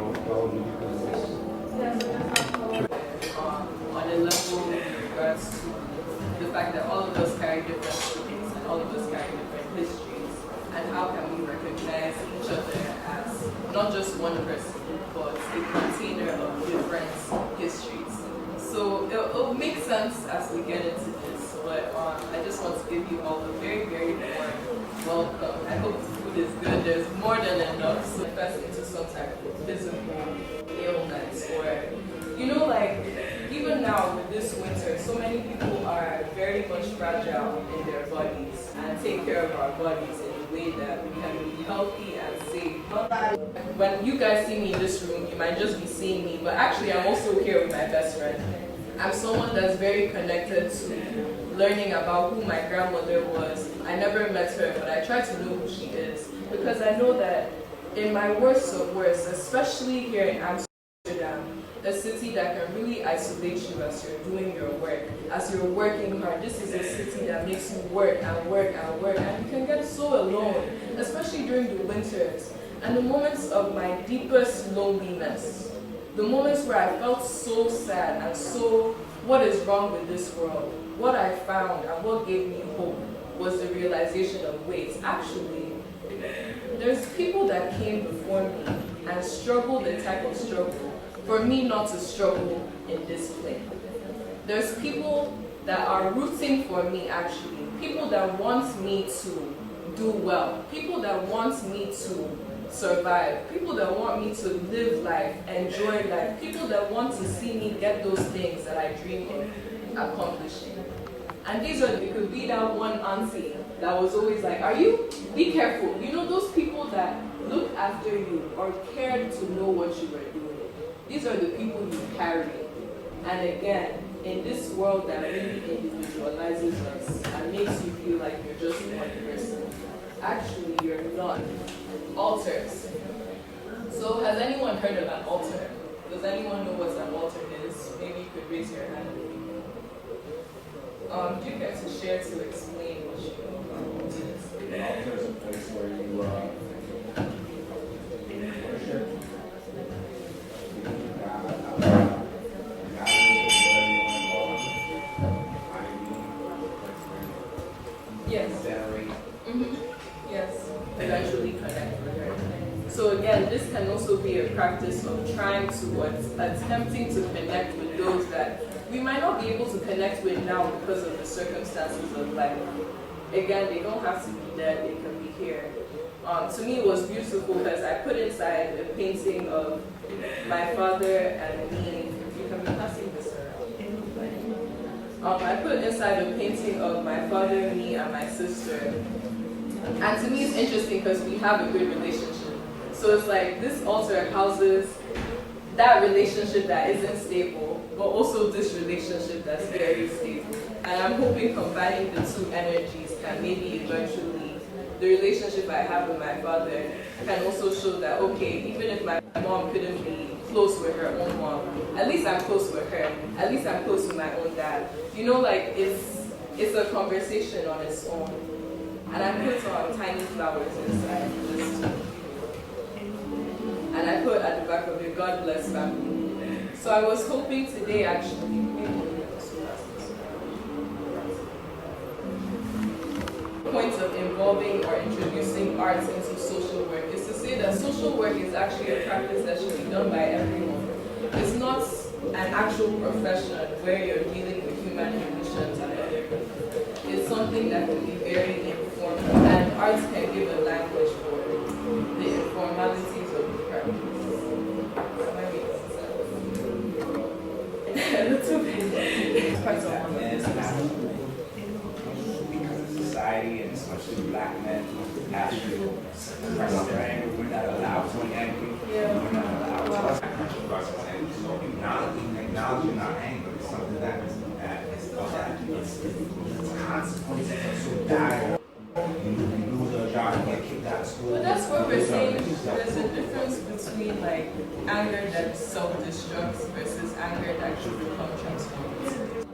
On a level in regards to the fact that all of us carry different stories and all of us carry different histories, and how can we recognize each other as not just one person, but a container of different histories. So it'll make sense as we get into this, but I just want to give you all a very, very warm welcome. I hope the food is good. There's more than enough. So first into some type of physical ailments, or like even now with this winter, so many people are very much fragile in their bodies and take care of our bodies in a way that we can be healthy and safe. Not that when you guys see me in this room, you might just be seeing me, but actually I'm also here with my best friend. I'm someone that's very connected to learning about who my grandmother was. I never met her, but I try to know who she is, because I know that in my worst of worst, especially here in Amsterdam, a city that can really isolate you as you're doing your work, as you're working hard. This is a city that makes you work and work and work, and you can get so alone, especially during the winters. And the moments of my deepest loneliness, the moments where I felt so sad and so, what is wrong with this world? What I found and what gave me hope was the realization of, wait, actually, there's people that came before me and struggled the type of struggle for me not to struggle in this place. There's people that are rooting for me, actually. People that want me to do well. People that want me to survive. People that want me to live life, enjoy life. People that want to see me get those things that I dream of accomplishing. And these are, it could be that one auntie that was always like, be careful. Those people that looked after you or cared to know what you were doing. These are the people you carry. And again, in this world that really individualizes us and makes you feel like you're just one person, actually you're not. Altars. So has anyone heard of an altar? Does anyone know what an altar is? Maybe you could raise your hand. Do you care to share to explain what you know about altars? An altar is a place where you worship. Yes. Yes. Eventually connect with her. So again, this can also be a practice of trying to, attempting to connect with those that we might not be able to connect with now because of the circumstances of life. Again, they don't have to be there, they can be here. To me, it was beautiful because I put inside a painting of my father and me. You can be passing this around. I put inside a painting of my father, me, and my sister. And to me, it's interesting because we have a good relationship. So it's like this altar houses that relationship that isn't stable, but also this relationship that's very stable. And I'm hoping combining the two energies can maybe eventually, the relationship I have with my father can also show that, okay, even if my mom couldn't be close with her own mom, at least I'm close with her. At least I'm close with my own dad. It's a conversation on its own. And I put tiny flowers inside this. And I put at the back of it, God bless family. So I was hoping today actually, point of involving or introducing arts into social work is to say that social work is actually a practice that should be done by everyone. It's not an actual profession where you're dealing with human emotions and other people. It's something that can be very informal, and arts can give a language for the informalities of the practice. A little bit. It's quite society, and especially black men, actually suppress their anger. We're not allowed to be angry. We're not allowed to. So acknowledging our anger is something that is consequences are so dire. You lose a job, you get kicked out of school. But that's what we're saying. There's a difference between anger that self-destructs versus anger that should become transformative.